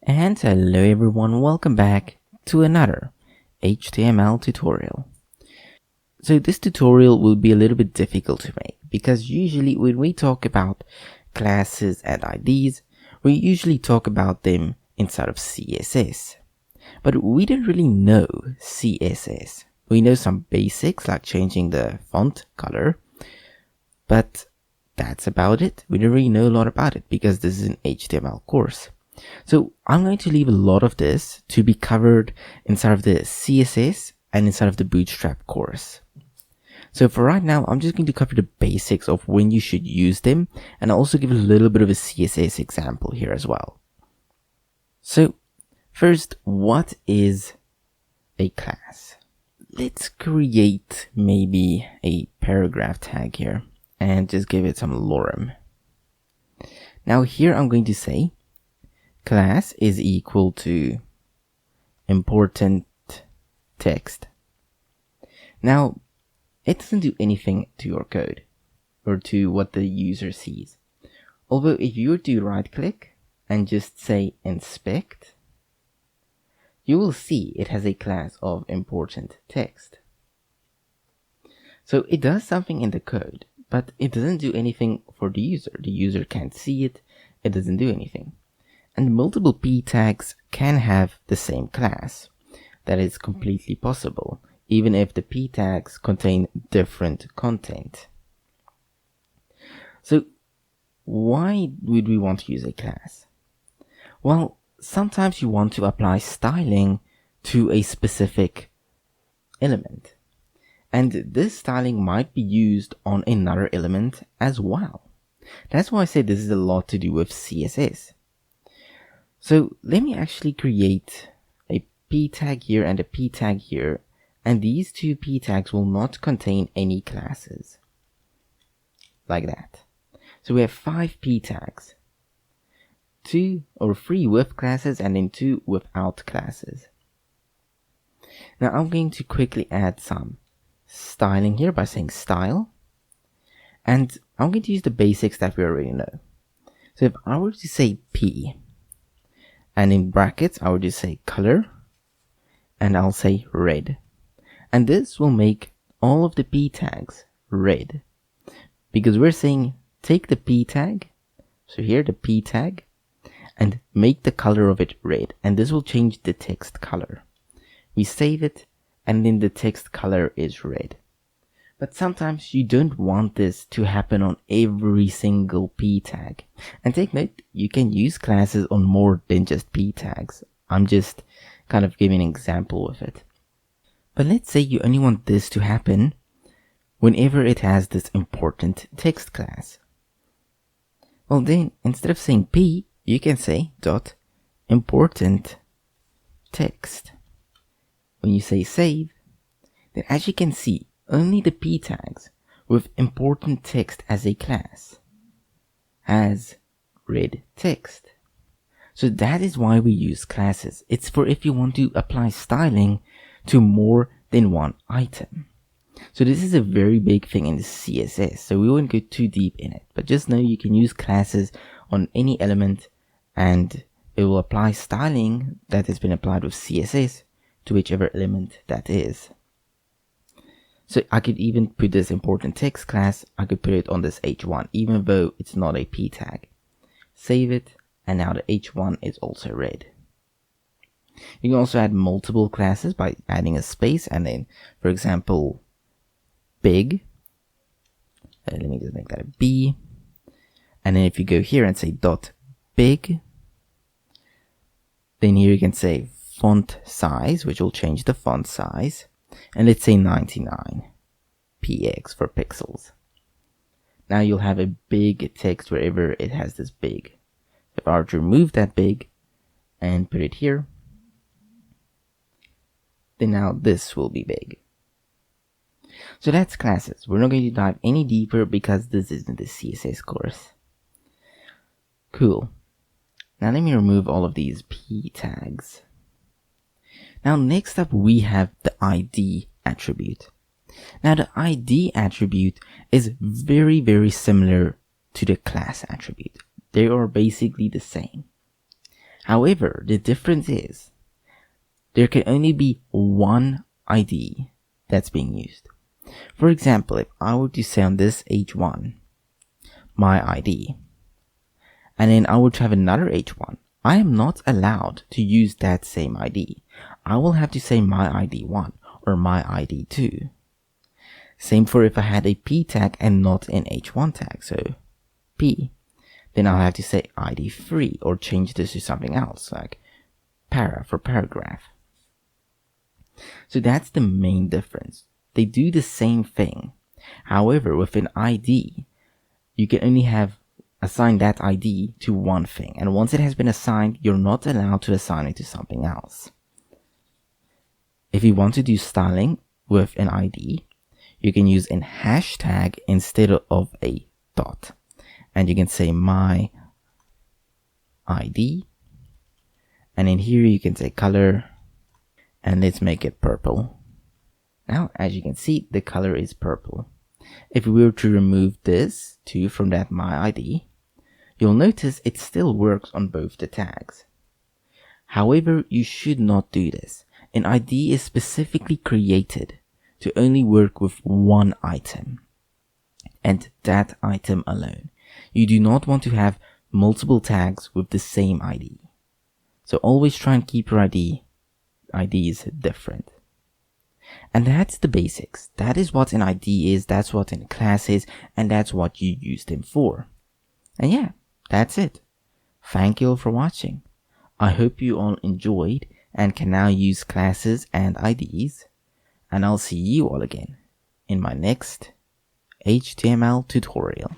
And hello everyone, welcome back to another HTML tutorial. So this tutorial will be a little bit difficult to make because usually when we talk about classes and IDs, we usually talk about them inside of CSS. But we don't really know CSS. We know some basics like changing the font color, but that's about it. We don't really know a lot about it because this is an HTML course. So I'm going to leave a lot of this to be covered inside of the CSS and inside of the Bootstrap course. So for right now, I'm just going to cover the basics of when you should use them and I'll also give a little bit of a CSS example here as well. So first, what is a class? Let's create maybe a paragraph tag here and just give it some lorem. Now here I'm going to say class is equal to important text. Now, it doesn't do anything to your code or to what the user sees. Although if you were to right click and just say inspect, you will see it has a class of important text. So it does something in the code, but it doesn't do anything for the user. The user can't see it, it doesn't do anything. And multiple p tags can have the same class. That is completely possible, even if the p tags contain different content. So why would we want to use a class? Well, sometimes you want to apply styling to a specific element. And this styling might be used on another element as well. That's why I say this is a lot to do with CSS. So let me actually create a p tag here and a p tag here, and these two p tags will not contain any classes. Like that. So we have 5 p tags. 2 or 3 with classes and then 2 without classes. Now I'm going to quickly add some styling here by saying style. And I'm going to use the basics that we already know. So if I were to say p, and in brackets, I would just say color, and I'll say red. And this will make all of the p tags red. Because we're saying take the p tag, so here the p tag, and make the color of it red. And this will change the text color. We save it, and then the text color is red. But sometimes you don't want this to happen on every single p tag. And take note, you can use classes on more than just p tags. I'm just kind of giving an example with it. But let's say you only want this to happen whenever it has this important text class. Well then, instead of saying p, you can say dot important text. When you say save, then as you can see, only the p tags with important text as a class has red text. So that is why we use classes. It's for if you want to apply styling to more than one item. So this is a very big thing in the CSS, so we won't go too deep in it, but just know you can use classes on any element and it will apply styling that has been applied with CSS to whichever element that is. So I could even put this important text class, I could put it on this h1, even though it's not a p tag. Save it, and now the h1 is also red. You can also add multiple classes by adding a space, and then, for example, big. Let me just make that a b. And then if you go here and say dot big, then here you can say font size, which will change the font size. And let's say 99 px for pixels. Now you'll have a big text wherever it has this big. If I were to remove that big and put it here, then now this will be big. So that's classes. We're not going to dive any deeper because this isn't the CSS course. Cool. Now let me remove all of these p tags. Now next up we have the ID attribute. Now the ID attribute is very similar to the class attribute. They are basically the same. However, the difference is there can only be one ID that's being used. For example, if I were to say on this H1, my ID, and then I were to have another H1, I am not allowed to use that same ID. I will have to say my ID1 or my ID2. Same for if I had a P tag and not an H1 tag, so P. Then I'll have to say ID3 or change this to something else, like para for paragraph. So that's the main difference. They do the same thing. However, with an ID, you can only assign that ID to one thing. And once it has been assigned, you're not allowed to assign it to something else. If you want to do styling with an ID, you can use an hashtag instead of a dot. And you can say my ID. And in here you can say color. And let's make it purple. Now, as you can see, the color is purple. If we were to remove this too from that my ID, you'll notice it still works on both the tags. However, you should not do this. An ID is specifically created to only work with one item, and that item alone. You do not want to have multiple tags with the same ID. So always try and keep your IDs different. And that's the basics. That is what an ID is, that's what a class is, and that's what you use them for. And yeah, that's it. Thank you all for watching. I hope you all enjoyed and can now use classes and IDs. And I'll see you all again in my next HTML tutorial.